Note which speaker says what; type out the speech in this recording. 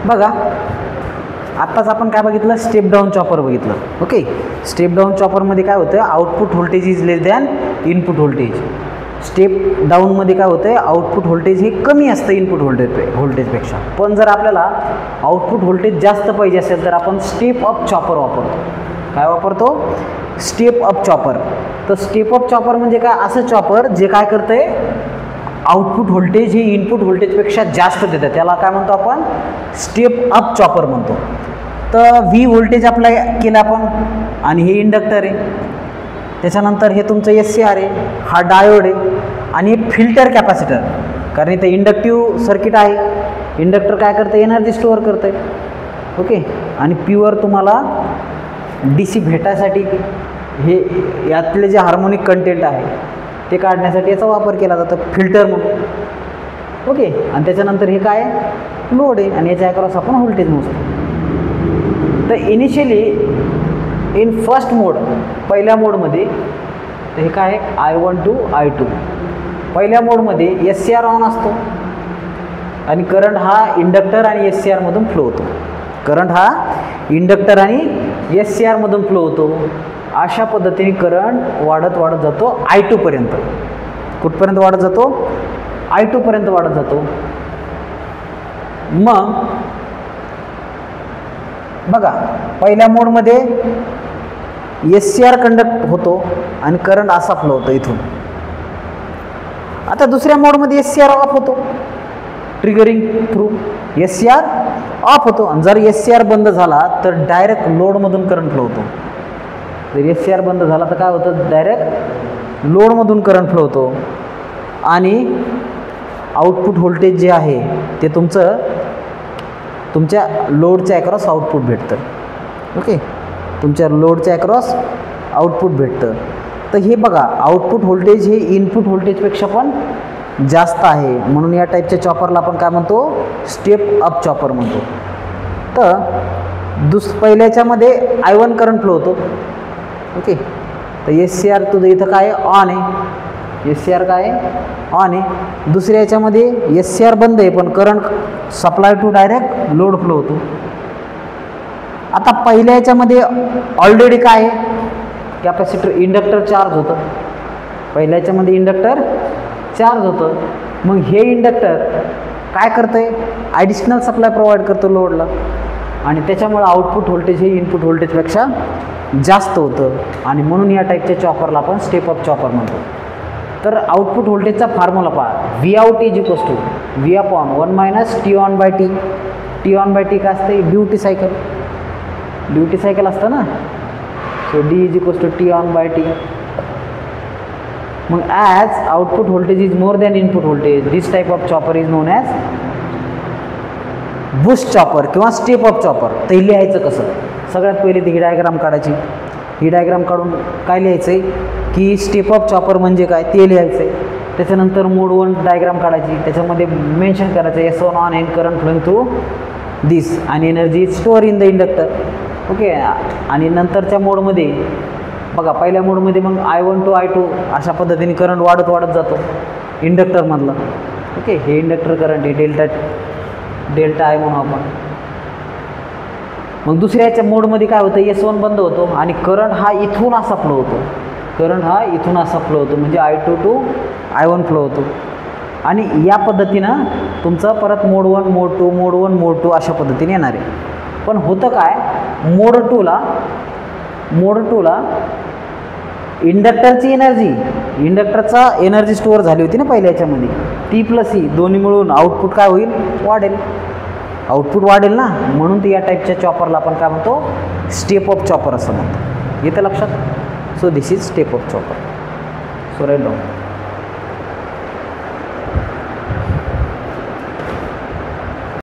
Speaker 1: बघा आत्ताच आपण काय बघितलं, स्टेप डाऊन चॉपर बघितलं. ओके, स्टेप डाऊन चॉपरमध्ये काय होतं, output voltage is less than input voltage. Step डाऊनमध्ये काय होतं, आउटपुट व्होल्टेज हे कमी असतं इनपुट व्होल्टेजपेक्षा. पण जर आपल्याला आउटपुट व्होल्टेज जास्त पाहिजे असेल तर आपण स्टेप अप चॉपर वापरतो. काय वापरतो, स्टेप अप चॉपर. तर स्टेप अप चॉपर म्हणजे काय, असं चॉपर जे काय करतंय, आउटपुट व्होल्टेज हे इनपुट व्होल्टेजपेक्षा जास्त देतं, त्याला काय म्हणतो आपण, स्टेप अप चॉपर म्हणतो. तर व्ही व्होल्टेज अप्लाय केलं आपण आणि हे इंडक्टर आहे, त्याच्यानंतर हे तुमचं SCR आहे, हा डायोड आहे आणि फिल्टर कॅपॅसिटर. कारण इथे इंडक्टिव्ह सर्किट आहे, इंडक्टर काय करतं, एनर्जी स्टोअर करतं आहे. ओके, आणि प्युअर तुम्हाला DC भेटायसाठी हे यातले जे हार्मोनिक कंटेंट आहे ते काढण्यासाठी याचा वापर केला जातो, फिल्टर म्हणून. ओके, आणि त्याच्यानंतर हे काय, लोड आहे आणि याच्या अक्रॉस आपण व्होल्टेज मोजतो. तर इनिशियली इन फर्स्ट मोड, पहिल्या मोडमध्ये तर हे काय I1 to I2. पहिल्या मोडमध्ये SCR ऑन असतो आणि करंट हा इंडक्टर आणि SCR मधून फ्लो होतो. करंट हा इंडक्टर आणि SCR मधून फ्लो होतो. अशा पद्धतीने करंट वाढत वाढत जातो I2 पर्यंत. कुठपर्यंत वाढत जातो, I2 पर्यंत वाढत जातो. मग बघा पहिल्या मोडमध्ये SCR कंडक्ट होतो आणि करंट असा फ्लो होतो इथून. आता दुसऱ्या मोडमध्ये SCR ऑफ होतो, ट्रिगरिंग थ्रू SCR ऑफ होतो. आणि जर SCR बंद झाला तर डायरेक्ट लोडमधून करंट फ्लो होतो. जर SCR बंद झाला तर काय होतं, डायरेक्ट लोडमधून करंट फ्लो होतो आणि आउटपुट व्होल्टेज जे आहे ते तुमच्या लोडच्या अक्रॉस आउटपुट भेटतं. ओके, तुमच्या लोडच्या अक्रॉस आउटपुट भेटतं. तर हे बघा आउटपुट व्होल्टेज हे इनपुट व्होल्टेजपेक्षा पण जास्त आहे, म्हणून या टाईपच्या चॉपरला आपण काय म्हणतो, स्टेप अप चॉपर म्हणतो. तर पहिल्याच्यामध्ये I1 करंट फ्लो होतो. ओके, तर SCR तुझं इथं काय ऑन आहे, SCR काय ऑन आहे. दुसऱ्या याच्यामध्ये SCR बंद आहे पण current supply to direct load flow होतो. आता पहिल्या याच्यामध्ये ऑलरेडी काय आहे, कॅपॅसिटर इंडक्टर चार्ज होतं. पहिल्या याच्यामध्ये इंडक्टर चार्ज होतं. मग हे इंडक्टर काय करतं आहे, ॲडिशनल सप्लाय प्रोव्हाइड करतो लोडला आणि त्याच्यामुळे आउटपुट व्होल्टेज हे इनपुट व्होल्टेजपेक्षा जास्त होतं आणि म्हणून या टाईपच्या चॉपरला आपण स्टेप अप चॉपर म्हणतो. तर आउटपुट व्होल्टेजचा फॉर्म्युला पहा, Vout is equals to V upon 1 - T on by T. T on by T काय असते, ड्युटी सायकल असतं ना. So D is equals to T on by T. मग as output voltage is more than input voltage, this type of chopper is known as boost chopper किंवा step up chopper. तर हे लिहायचं कसं, सगळ्यात पहिले ती ही डायग्राम काढायची. ही डायग्राम काढून काय लिहायचं आहे की स्टेप अप चॉपर म्हणजे काय ते लिहायचं आहे. त्याच्यानंतर मोड 1 डायग्राम काढायची, त्याच्यामध्ये मेन्शन करायचं S1 on and current flowing through this आणि energy is store in the inductor. Okay, आणि नंतरच्या मोडमध्ये बघा पहिल्या मोडमध्ये मग I1 to I2 अशा पद्धतीने करंट वाढत वाढत जातो इंडक्टरमधला. ओके, हे इंडक्टर करंट आहे, डेल्टा I म्हणून आपण. मग दुसऱ्याच्या मोडमध्ये काय होतं, S1 बंद होतो आणि करंट हा इथून असा फ्लो होतो. म्हणजे I2 to I1 फ्लो होतो. आणि या पद्धतीनं तुमचं परत मोड 1 मोड 2 मोड 1 मोड 2 अशा पद्धतीने येणार आहे. पण होतं काय, मोड 2ला इंडक्टरची इंडक्टरचा एनर्जी स्टोअर झाली होती ना पहिल्या याच्यामध्ये, T + E दोन्ही मिळून आउटपुट काय होईल, वाढेल ना. म्हणून ती या टाईपच्या चॉपरला आपण काय म्हणतो, स्टेप अप चॉपर असं म्हणतो. येतं लक्षात. So this is step up chopper. So right down.